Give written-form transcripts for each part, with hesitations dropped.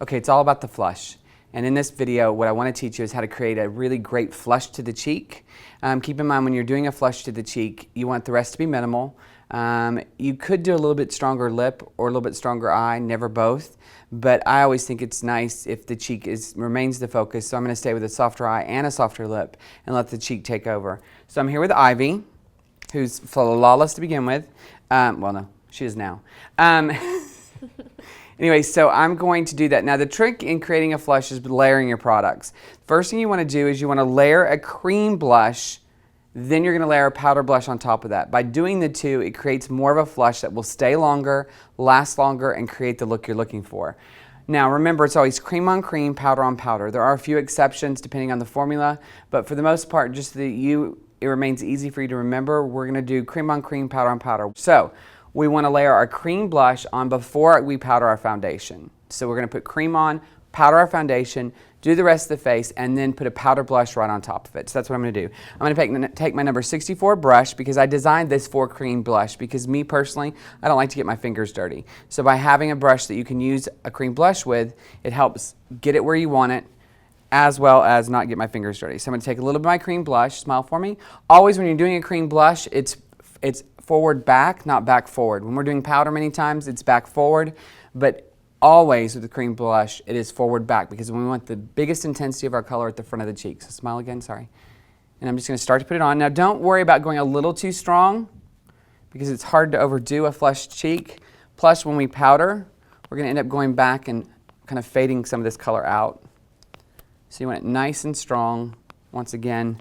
Okay, it's all about the flush. And in this video, what I want to teach you is how to create a really great flush to the cheek. Keep in mind when you're doing a flush to the cheek, you want the rest to be minimal. You could do a little bit stronger lip or a little bit stronger eye, never both. But I always think it's nice if the cheek remains the focus. So I'm going to stay with a softer eye and a softer lip and let the cheek take over. So I'm here with Ivy, who's flawless to begin with. Well, no, she is now. Anyway, so I'm going to do that. Now the trick in creating a flush is layering your products. First thing you want to do is you want to layer a cream blush, then you're going to layer a powder blush on top of that. By doing the two, it creates more of a flush that will stay longer, last longer, and create the look you're looking for. Now remember, it's always cream on cream, powder on powder. There are a few exceptions depending on the formula, but for the most part, just it remains easy for you to remember, we're going to do cream on cream, powder on powder. So we want to layer our cream blush on before we powder our foundation. So we're going to put cream on, powder our foundation, do the rest of the face, and then put a powder blush right on top of it. So that's what I'm going to do. I'm going to take my number 64 brush because I designed this for cream blush because me personally, I don't like to get my fingers dirty. So by having a brush that you can use a cream blush with, it helps get it where you want it as well as not get my fingers dirty. So I'm going to take a little bit of my cream blush, smile for me. Always when you're doing a cream blush, it's forward back, not back forward. When we're doing powder many times, it's back forward, but always with the cream blush, it is forward back because we want the biggest intensity of our color at the front of the cheek. So smile again, sorry. And I'm just going to start to put it on. Now don't worry about going a little too strong because it's hard to overdo a flushed cheek. Plus when we powder, we're going to end up going back and kind of fading some of this color out. So you want it nice and strong. Once again,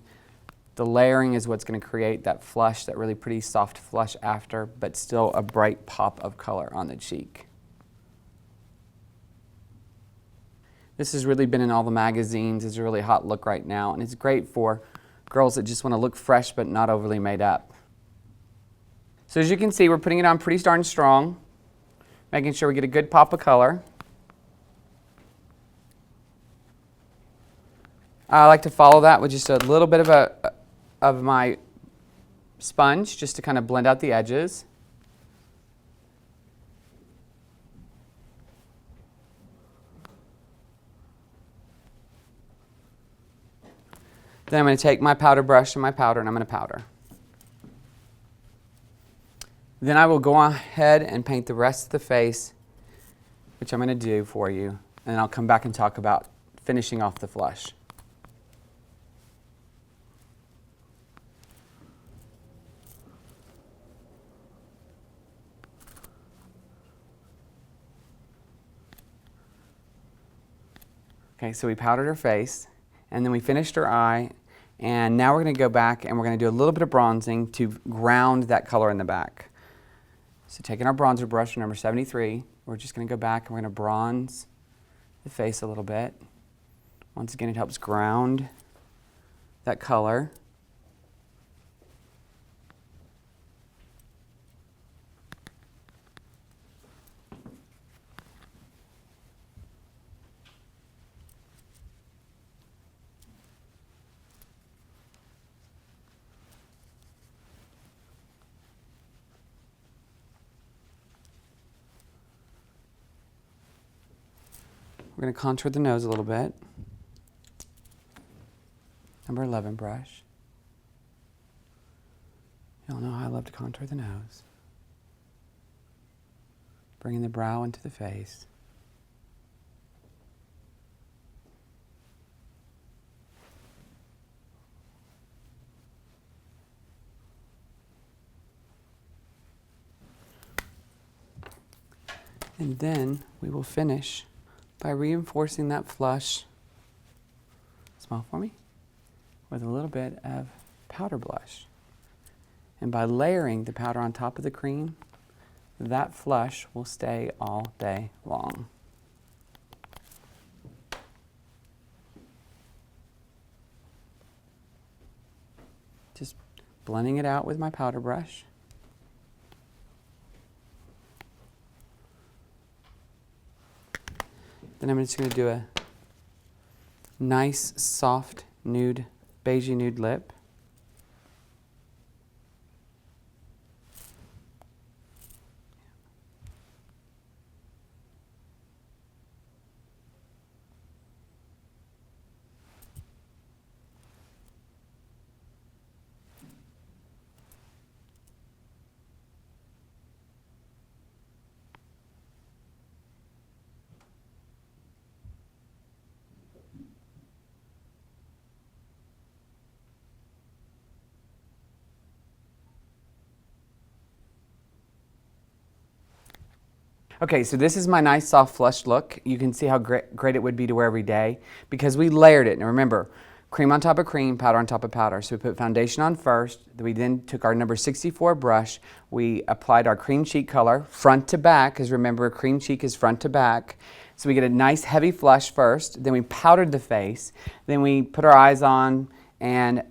the layering is what's going to create that flush, that really pretty soft flush after, but still a bright pop of color on the cheek. This has really been in all the magazines. It's a really hot look right now, and it's great for girls that just want to look fresh but not overly made up. So as you can see, we're putting it on pretty darn strong, making sure we get a good pop of color. I like to follow that with just a little bit of my sponge just to kind of blend out the edges. Then I'm going to take my powder brush and my powder and I'm going to powder. Then I will go ahead and paint the rest of the face, which I'm going to do for you, and I'll come back and talk about finishing off the flush. Okay, so we powdered her face, and then we finished her eye, and now we're going to go back and we're going to do a little bit of bronzing to ground that color in the back. So taking our bronzer brush, number 73, we're just going to go back and we're going to bronze the face a little bit. Once again, it helps ground that color. We're going to contour the nose a little bit. Number 11 brush. You all know how I love to contour the nose. Bringing the brow into the face. And then we will finish by reinforcing that flush, smile for me, with a little bit of powder blush. And by layering the powder on top of the cream, that flush will stay all day long. Just blending it out with my powder brush. Then I'm just going to do a nice, soft, nude, beigey nude lip. Okay, so this is my nice soft flush look. You can see how great it would be to wear every day because we layered it. Now remember, cream on top of cream, powder on top of powder. So we put foundation on first, we then took our number 64 brush, we applied our cream cheek color front to back, because remember cream cheek is front to back. So we get a nice heavy flush first, then we powdered the face, then we put our eyes on, and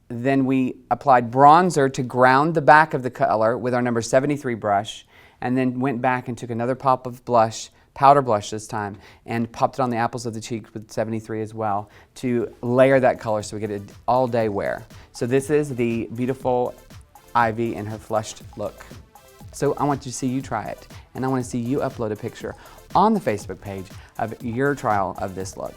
then we applied bronzer to ground the back of the color with our number 73 brush, and then went back and took another pop of blush, powder blush this time, and popped it on the apples of the cheek with 73 as well to layer that color so we get it all day wear. So this is the beautiful Ivy in her flushed look. So I want to see you try it, and I want to see you upload a picture on the Facebook page of your trial of this look.